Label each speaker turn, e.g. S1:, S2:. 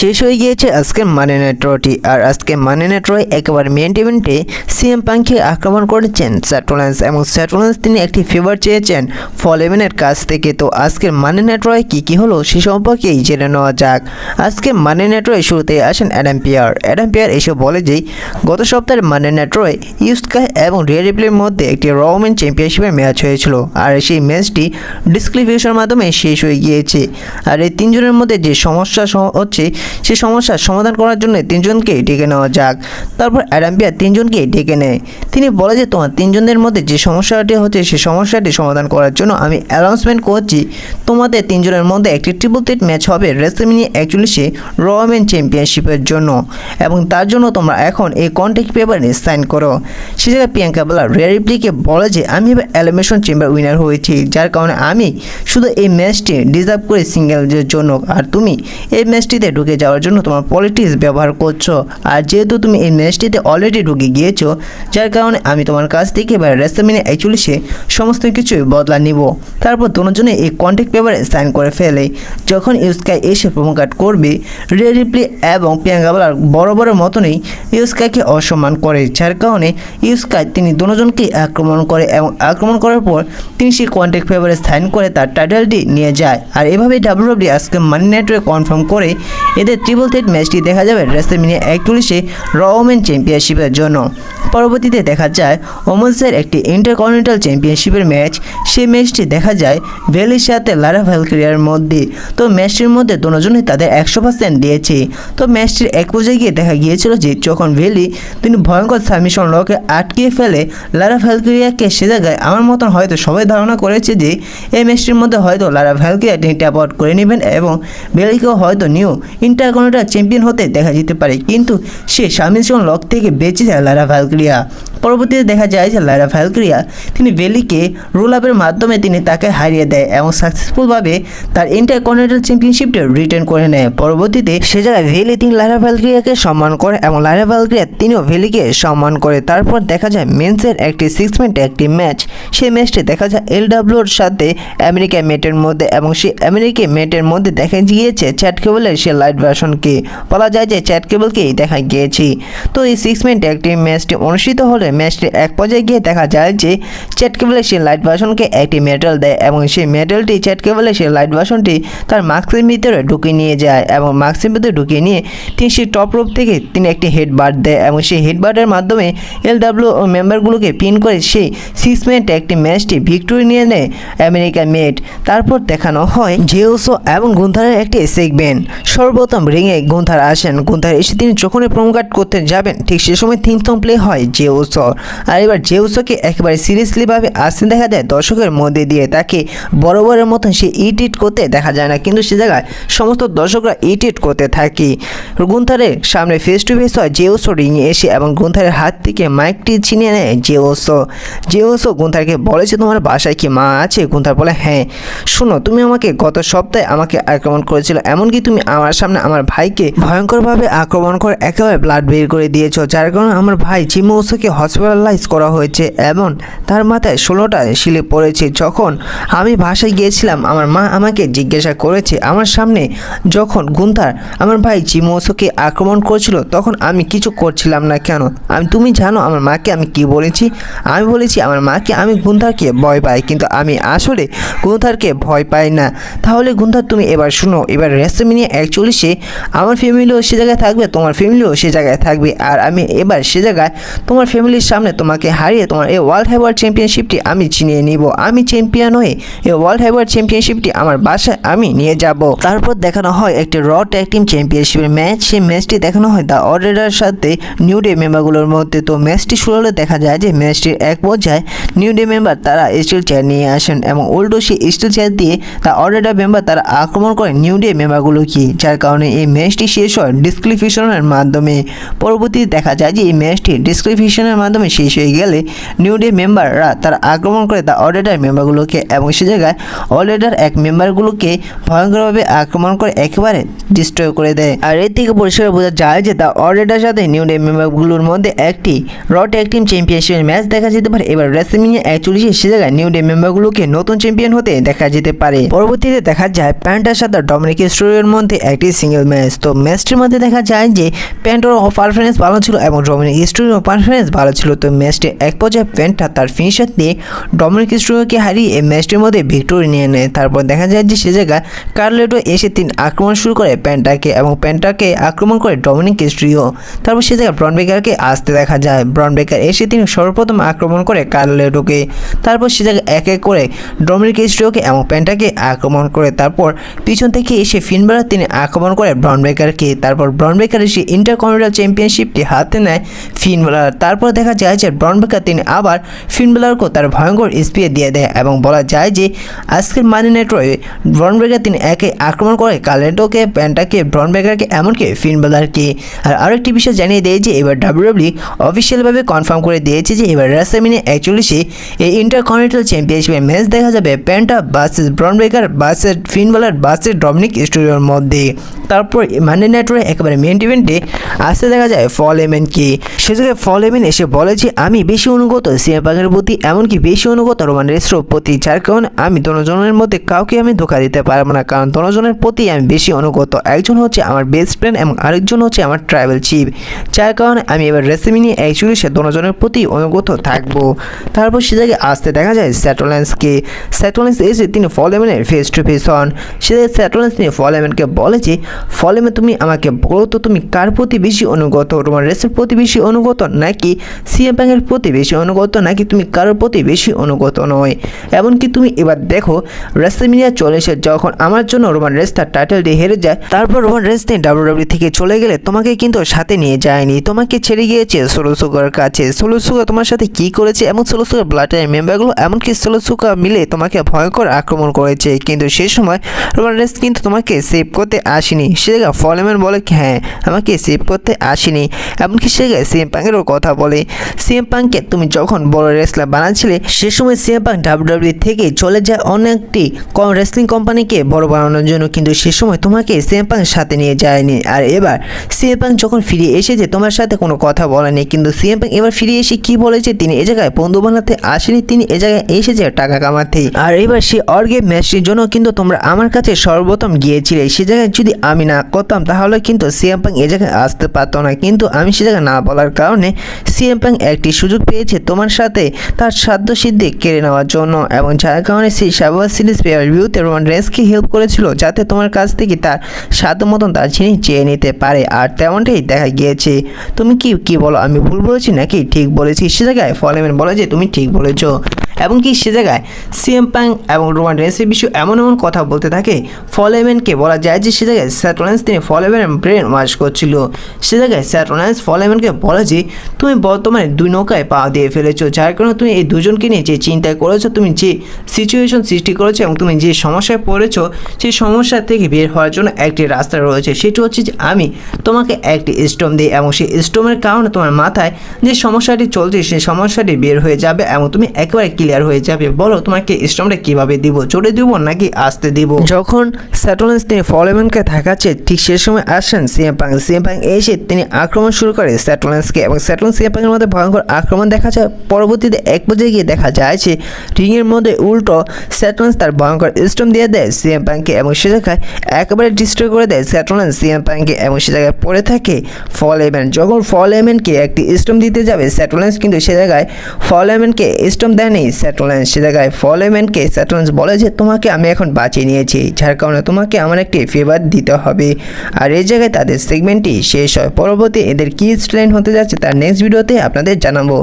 S1: শেষ হয়ে গিয়েছে আজকে মানি নাইট রটি। আর আজকে মানি নাইট রয় একেবারে মেইন ইভেন্টে সিএম পাঙ্ককে আক্রমণ করেছেন স্যাটুলেন্স এবং স্যাটুলেন্স তিনি একটি ফেভার চেয়েছেন ফল ইভেন্টের কাছ থেকে। তো আজকের মানি নাইট রয় কী হলো সে সম্পর্কেই জেনে নেওয়া যাক। আজকে মানি নাইট রয় শুরুতে আসেন অ্যাডাম পিয়ার এসে বলে যে গত সপ্তাহের মানি নাইট রয় ইউস্কা এবং রিয়া রিপ্লের মধ্যে একটি র ওমেন চ্যাম্পিয়নশিপের ম্যাচ হয়েছিল আর সেই ম্যাচটি ডিসক্লিফিকেশনের মাধ্যমে শেষ হয়ে গিয়েছে। আর এই তিনজনের মধ্যে যে সমস্যা হচ্ছে সেই সমস্যার সমাধান করার জন্য তিনজনকে ডেকে নেওয়া যাক। তারপর অ্যাডাম পিয়ার তিনজনকে ডেকে নেয়। তিনি বলে যে তোমার তিনজনের মধ্যে যে সমস্যাটি হচ্ছে সেই সমস্যাটি সমাধান করার জন্য আমি অ্যানাউন্সমেন্ট করছি তোমাদের তিনজনের মধ্যে একটি ট্রিপল থ্রেট ম্যাচ হবে রেসলম্যানিয়া 41 র ওমেন চ্যাম্পিয়নশিপের জন্য এবং তার জন্য তোমরা এখন এই কন্ট্রাক্ট পেপারে সাইন করো। সে জায়গায় প্রিয়াঙ্কা বেলার রিয়া রিপ্লেকে বলে যে আমি এবার এলিমিনেশন চেম্বার উইনার হয়েছি, যার কারণে আমি শুধু এই ম্যাচটি ডিজার্ভ করি সিঙ্গেলদের জন্য, আর তুমি এই ম্যাচটিতে ঢুকে যাওয়ার জন্য তোমার পলিটিক্স ব্যবহার করছো। আর যেহেতু তুমি এই ম্যাচটিতে অলরেডি ঢুকে গিয়েছো, যার কারণে আমি তোমার কাছ থেকে এবার রেসলম্যানিয়া 41 সমস্ত কিছুই বদলা নিব। তারপর দুজনে এই কন্ট্রাক্ট পেপারে সাইন করে ফেলে। যখন ইউস্কাই এসে প্রোমো কাট করবে, রিয়া রিপ্লে এবং প্রিয়াঙ্কা বেলার বড় মতনই ইউস্কাইকে অসম্মান করে, যার কারণে ইউস্কাই তিনি দুজনকে আক্রমণ করে এবং আক্রমণ করার পর তিনি সেই কন্ট্রাক্ট পেপারে সাইন করে তার টাইটেলটি নিয়ে যায়। আর এভাবেই ডাব্লিউডাব্লিউই আজকে মানি নাইট রয় কনফার্ম করে এদের ট্রিপল থ্রেট ম্যাচটি দেখা যাবে রেসলম্যানিয়া 41 র ওমেন চ্যাম্পিয়নশিপের জন্য। পরবর্তীতে দেখা যায় ওমেন্সের একটি ইন্টারকন্টিনেন্টাল চ্যাম্পিয়নশিপের ম্যাচ। সেই ম্যাচটি দেখা যায় ভেলির সাথে লারা ভ্যালকিরিয়ার মধ্যে। তো ম্যাচটির মধ্যে দুজনেই তাদের 100% দিয়েছে। তো ম্যাচটির এক পর্যায়ে গিয়ে দেখা গিয়েছিল যে যখন ভেলি তিনি ভয়ঙ্কর সাবমিশন লকে আটকিয়ে ফেলে লারা ভ্যালকিরিয়াকে, সে জায়গায় আমার মতন হয়তো সবাই ধারণা করেছে যে এই ম্যাচটির মধ্যে হয়তো লারা ভ্যালকিরিয়া তিনি ট্যাপ আউট করে নেবেন এবং ভেলিকেও হয়তো নিউ ইন্টারকন্টিনেন্টাল চ্যাম্পিয়ন হতে দেখা যেতে পারে, কিন্তু সে সাবমিশন লক থেকে বেঁচে যায় লারা ভ্যালকিরিয়া। পরবর্তীতে দেখা যায় যে লারা ভ্যালকিরিয়া তিনি ভেলিকে রোল আপের মাধ্যমে তিনি তাকে হারিয়ে দেয় এবং সাকসেসফুলভাবে তার ইন্টারকন্টিনেন্টাল চ্যাম্পিয়নশিপটা রিটার্ন করে নেয়। পরবর্তীতে সে জায়গায় ভেলি তিনি লারা ভ্যালকিরিয়াকে সম্মান করে এবং লারা ভ্যালকিরিয়া তিনিও ভেলিকে সম্মান করে। তারপর দেখা যায় মেন্সের একটি 6 ম্যান একটি ম্যাচ। সেই ম্যাচটি দেখা যায় এলডব্লিউর সাথে আমেরিকা মেটের মধ্যে এবং সেই আমেরিকা মেটের মধ্যে দেখা গিয়েছে চ্যাট কেবলের সে লাইট ভার্সনকে, বলা যায় যে চ্যাট কেবলকেই দেখা গিয়েছে। তো এই 6 ম্যান একটি ম্যাচটি অনুষ্ঠিত হলে ম্যাচটি এক পর্যায়ে গিয়ে দেখা যায় যে চ্যাট কেবলের সে লাইট ভার্সনকে একটি মেডেল দেয় এবং সেই মেডেলটি চ্যাট কেবলের সেই লাইট ভার্সনটি তার মাস্কের ভিতরে ঢুকিয়ে নিয়ে যায় এবং মাস্কের ভিতরে ঢুকিয়ে নিয়ে তিনি সেই টপ রোপ থেকে তিনি একটি হেডবার্ট দেয় এবং সেই হেডবার্টের মাধ্যমে এলডব্লিউ মেম্বারগুলোকে পিন করে সেই 6 ম্যান একটি ম্যাচটি ভিক্টোরি নিয়ে নেয় আমেরিকা মেট। তারপর দেখানো হয় জেউসো এবং গুন্থারের একটি সেগমেন্ট। সর্বপ্রথম রিংয়ে গুন্থার আসেন। গুন্থার এসে তিনি যখনই প্রোমো কাট করতে যাবেন ঠিক সে সময় থিম সং প্লে হয় জেউসো। আর এবার জেউসোকে একেবারে সিরিয়াসলিভাবে আসতে দেখা যায় দর্শকের মধ্যে দিয়ে, তাকে বরাবরের মতন সে ইট করতে দেখা যায় না, কিন্তু সে জায়গায় সমস্ত দর্শকরা ইট করতে থাকে। গুন্থারের সামনে ফেস টু ফেস হয় জেউসো রিংয়ে এসে এবং গুন্থারের হাত থেকে মাইকটি ছিনিয়ে নেয় জেউসো গুন্থারকে বলেছে তোমার বাসায় কি মা আছে? গুন্থার বলে হ্যাঁ। শোনো, তুমি আমাকে গত সপ্তাহে আমাকে আক্রমণ করেছিল, এমনকি তুমি আমার সামনে আমার ভাইকে ভয়ঙ্করভাবে আক্রমণ করে একেবারে ব্লাড বের করে দিয়েছো, যার কারণে আমার ভাই জিমি উসোকে হসপিটালাইজ করা হয়েছে এবং তার মাথায় 16টা শিলে পড়েছে। যখন আমি বাসায় গিয়েছিলাম আমার মা আমাকে জিজ্ঞাসা করেছে আমার সামনে যখন গুন্থার আমার ভাই জিমি উসোকে আক্রমণ করছিল তখন আমি কিছু করছিলাম না কেন? তুমি জানো আমার মাকে আমি কি বলেছি? আমি বলেছি আমার মাকে আমি গুন্থারকে ভয় পাই, কিন্তু আমি আসলে গুন্থারকে ভয় পাই না। তাহলে গুন্থার তুমি এবার শুনো, এবার রেসলম্যানিয়া 41 আমার ফ্যামিলিও সে জায়গায় থাকবে, তোমার ফ্যামিলিও সে জায়গায় থাকবে, আর আমি এবার সে জায়গায় তোমার ফ্যামিলির সামনে তোমাকে হারিয়ে তোমার এই ওয়ার্ল্ড হেভিওয়েট চ্যাম্পিয়নশিপটি আমি চিনিয়ে নিব। আমি চ্যাম্পিয়ন হয়ে এই ওয়ার্ল্ড হেভিওয়েট চ্যাম্পিয়নশিপটি আমার বাসায় আমি নিয়ে যাব। তারপর দেখানো হয় একটি র ট্যাগ টিম চ্যাম্পিয়নশিপের ম্যাচ। সেই ম্যাচটি দেখানো হয় দ্য অর্ডারের সাথে নিউ ডে মেম্বারগুলোর মধ্যে। তো ম্যাচটি শুরু হলে দেখা যায় যে ম্যাচটির এক পর্যায়ে নিউ ডে মেম্বার তারা স্টিল চেয়ার নিয়ে আসেন এবং উল্টো সেই স্টিল চেয়ার দিয়ে দ্য অর্ডার মেম্বার তারা আক্রমণ করে নিউ ডে মেম্বারগুলোকে, যার কারণে এই ম্যাচটি শেষ হয় ডিসক্লিফিকেশনের মাধ্যমে। পরবর্তীতে দেখা যায় যে এই ম্যাচটি ডিসক্লিফিকেশনের মাধ্যমে শেষ হয়ে গেলে নিউ ডে মেম্বাররা তারা আক্রমণ করে দ্য অর্ডার মেম্বারগুলোকে এবং সে জায়গায় অর্ডার এক মেম্বারগুলোকে ভয়ঙ্করভাবে আক্রমণ করে একেবারে ডিস্ট্রয় করে দেয়। আর এর থেকে পরিষ্কার বোঝা যায় যে দ্য অর্ডারের সাথে নিউ ডে মেম্বারগুলোর মধ্যে একটি র ট্যাগ টিম চ্যাম্পিয়নশিপের ম্যাচ দেখা যেতে পারে। এবার রেসলম্যানিয়া 41 সে জায়গায় নিউ ডে মেম্বারগুলোকে নতুন চ্যাম্পিয়ন হতে দেখা যেতে পারে। পরবর্তীতে দেখা যায় প্যান্টার সাথে ডমিনিক মিস্টেরিওর মধ্যে একটি সিঙ্গেল ম্যাচ। তো ম্যাচটির মধ্যে দেখা যায় যে প্যান্টার পারফরমেন্স ভালো ছিল এবং ডমিনিক মিস্টেরিওর পারফরমেন্স ভালো ছিল। তো ম্যাচটি এক পর্যায়ে প্যান্টা তার ফিনিশার দিয়ে ডমিনিক মিস্টেরিওকে হারিয়ে এই ম্যাচটির মধ্যে ভিক্টোরি নিয়ে নেয়। তারপর দেখা যায় যে সে জায়গায় কার্লেটো এসে তিনি আক্রমণ শুরু করে প্যান্টাকে এবং প্যান্টাকে আক্রমণ করে ডমিনিক মিস্টেরিও। তারপর সে জায়গায় ব্রন বেকারকে আসতে দেখা যায়। ব্রন বেকার এসে তিনি সর্বপ্রথম আক্রমণ করে কার্লেটোকে। তারপর সে জায়গায় এক এক করে ডমিনিক মিস্টেরিওকে এবং প্যান্টাকে আক্রমণ করে। তারপর পিছন থেকে এসে ফিন বেলার তিনি আক্রমণ করে ব্রন বেকারকে। তারপর ব্রন বেকার এসে ইন্টারকন্টিনেন্টাল চ্যাম্পিয়নশিপটি হাতে নেয় ফিন বেলার। তারপর দেখা যায় যে ব্রন বেকার তিনি আবার ফিন বেলারকে তার ভয়ঙ্কর স্পিয়ার দিয়ে দেয় এবং বলা যায় যে আজকের মানি নাইট রয়ে ব্রন বেকার তিনি একে আক্রমণ করে কার্লেটোকে, প্যান্টাকে, ব্রন বেকারকে এমনকি ফিন বেলারকে। আর আরেকটি বিষয় জানিয়ে দেয় যে এবার ডাব্লিউডাব্লিউ অফিসিয়ালভাবে কনফার্ম করে দিয়েছে যে এবার রেসলম্যানিয়া 41 এই ইন্টারকন্টিনেন্টাল চ্যাম্পিয়নশিপের ম্যাচ দেখা যাবে প্যান্টা ভার্সেস ব্রন বেকার ভার্সেস ফিন বেলার ভার্সেস ডমিনিক মিস্টেরিওর মধ্যে। তারপর মানডে নাইট রয়ে একেবারে মেইন ইভেন্টে আসতে দেখা যায় পল হেমনকে। সে জায়গায় পল হেমন এসে বলে যে আমি বেশি অনুগত সিএম পাঙ্কের প্রতি, এমনকি বেশি অনুগত রোমান রেইন্সের প্রতি, যার কারণে আমি দোনোজনের মধ্যে কাউকে আমি ধোঁকা দিতে পারবো না, কারণ দোনোজনের প্রতি আমি বেশি অনুগত। একজন হচ্ছে আমার বেস্ট ফ্রেন্ড এবং আরেকজন হচ্ছে আমার ট্রাইবাল চিফ, যার কারণে আমি এবার রেসলম্যানিয়া 41 দোনোজনের প্রতি অনুগত থাকবো। তারপর সে জায়গায় আসতে দেখা যায় স্যাটোল্যান্সকে। স্যাটোল্যান্স এসে তিনি পল হেমনের ফেস টু ফেস হন। সে স্যাটোল্যান্স তিনি পল হেমনকে বলে যে পল হেমন তুমি আমাকে বলো তো তুমি কার প্রতি বেশি অনুগত, রোমান রেইন্সের প্রতি বেশি অনুগত নাকি সিএম পাঙ্কের প্রতি বেশি অনুগত, নাকি তুমি কারোর প্রতি বেশি অনুগত নয়। এমনকি তুমি এবার দেখো রেসলম্যানিয়া 40 যখন আমার জন্য রোমান রেইন্স তার টাইটেলটি হেরে যায়, তারপর রোমান রেইন্স ডাব্লিউডাব্লিউ থেকে চলে গেলে তোমাকে কিন্তু সাথে নিয়ে যায়নি, তোমাকে ছেড়ে গিয়েছে সোলো সুগার কাছে। সোলো সুগার তোমার সাথে কি করেছে, এবং সোলো সুগার ব্লাডের মেম্বারগুলো এমনকি সোলো সুগার মিলে তোমাকে ভয়ঙ্কর আক্রমণ করেছে, কিন্তু সেই সময় রোমান রেইন্স কিন্তু তোমাকে সেভ করতে আসেনি। সে জায়গায় পল হেমন বলে হ্যাঁ আমাকে সেভ করতে আসেনি। এমনকি সে জায়গায় সিএম পাঙ্কেরও কথা বলে। সিএম পাঙ্ককে তুমি যখন বড় রেসলার বানাচ্ছিলে সে সময় সিএম পাঙ্ক ডাব্লিউডাব্লিউ থেকে চলে যায় অনেকটি রেসলিং কোম্পানিকে বড় বানানোর জন্য, কিন্তু সে সময় তোমাকে সিএম পাঙ্ক সাথে নিয়ে যায়নি। আর এবার সিএম পাঙ্ক যখন ফিরে এসেছে তোমার সাথে কোনো কথা বলেনি, কিন্তু সিএম পাঙ্ক এবার ফিরে এসে কি বলেছে, তিনি এ জায়গায় বন্ধু বানাতে আসেনি, তিনি এ জায়গায় এসেছে টাকা কামাতে। আর এবার সে অর্গে ম্যাচটির জন্য কিন্তু তোমরা আমার কাছে সর্বপ্রথম গিয়েছিলে, সে জায়গায় যদি আমি না করতাম তাহলে কিন্তু সিএম পাঙ্ক এ জায়গায় আসতে পারতো না, কিন্তু আমি সে জায়গায় না বলার কারণে সিএম পাঙ্ক একটি সুযোগ পেয়েছে তোমার সাথে তার সাধ্য সিদ্ধি কেড়ে নেওয়ার জন্য, এবং যার কারণে সেই সার্ভাইভার সিরিজ পেয়ার ভিউতে রোমান রেইন্সকে হেল্প করেছিল যাতে তোমার কাছ থেকে তার সাধ্য মতন তার জিনিস চেয়ে নিতে পারে। আর তেমনটাই দেখা গিয়েছে। তুমি কি বলো, আমি ভুল বলেছি নাকি ঠিক বলেছি? সে জায়গায় পল হেমন বলে যে তুমি ঠিক বলেছো। এবং কি সে জায়গায় সিএম পাঙ্ক এবং রোমান রেইন্সের বিষয়ে এমন কথা বলতে থাকে পল হেমনকে বলা যায় যে সে জায়গায় স্যাটোল্যান্স তিনি পল হেমনের ব্রেন ওয়াশ করছিল। সে জায়গায় স্যাটোল্যান্স পল হেমনকে বলে যে তুমি বর্তমানে দুই নৌকায় পা দিয়ে ফেলেছো, যার কারণে তুমি এই দুজনকে নিয়ে যে চিন্তা করেছো, তুমি যে সিচুয়েশন সৃষ্টি করেছো এবং তুমি যে সমস্যায় পড়েছো, সেই সমস্যা থেকে বের হওয়ার জন্য একটি রাস্তা রয়েছে, সেটি হচ্ছে যে আমি তোমাকে একটি স্টোম দিই এবং সেই স্টোমের কারণে তোমার মাথায় যে সমস্যাটি চলছে সেই সমস্যাটি বের হয়ে যাবে এবং তুমি একেবারে ক্লিয়ার হয়ে যাবে। বলো তোমাকে স্টোমটা কিভাবে দিব, জোরে দিব নাকি আসতে দিব? যখন স্যাটোল্যান্স তিনি পল হেমনকে থাকাচ্ছে ঠিক সে সময় আসেন সিএম পাঙ্ক। সিএম পাঙ্ক এসে তিনি আক্রমণ শুরু করে স্যাটোল্যান্সকে, এবং স্যাটোল্যান্স সিএম পাঙ্কের মধ্যে ভয়ঙ্কর আক্রমণ দেখা যায়। পরবর্তীতে এক পর্যায়ে গিয়ে দেখা যায় যে রিংয়ের মধ্যে উল্টো স্যাটোল্যান্স তার ভয়ঙ্কর স্টোম দিয়ে দেয় সিএম পাঙ্ককে, এবং সে জায়গায় একেবারে ডিস্ট্রয় করে দেয় স্যাটোল্যান্স সিএম পাঙ্ককে, এবং সে জায়গায় পড়ে থাকে পল হেমন। যখন পল হেমনকে একটি স্টোম দিতে যাবে স্যাটোল্যান্স, কিন্তু সে জায়গায় পল হেমনকে স্টোম দেয়নি স্যাটোল্যান্স। সে জায়গায় পল হেমনকে স্যাটোল্যান্স বলে যে তোমাকে আমি এখন বাঁচিয়ে নিয়েছি, যার কারণে তোমাকে আমার একটি ফেভার দিতে হবে। আর এই জায়গায় তাদের সেগমেন্টটি শেষ হয়। পরবর্তী এদের কি স্টোরিলাইন হতে যাচ্ছে তার নেক্সট ভিডিওতে আপনাদের জানাবো।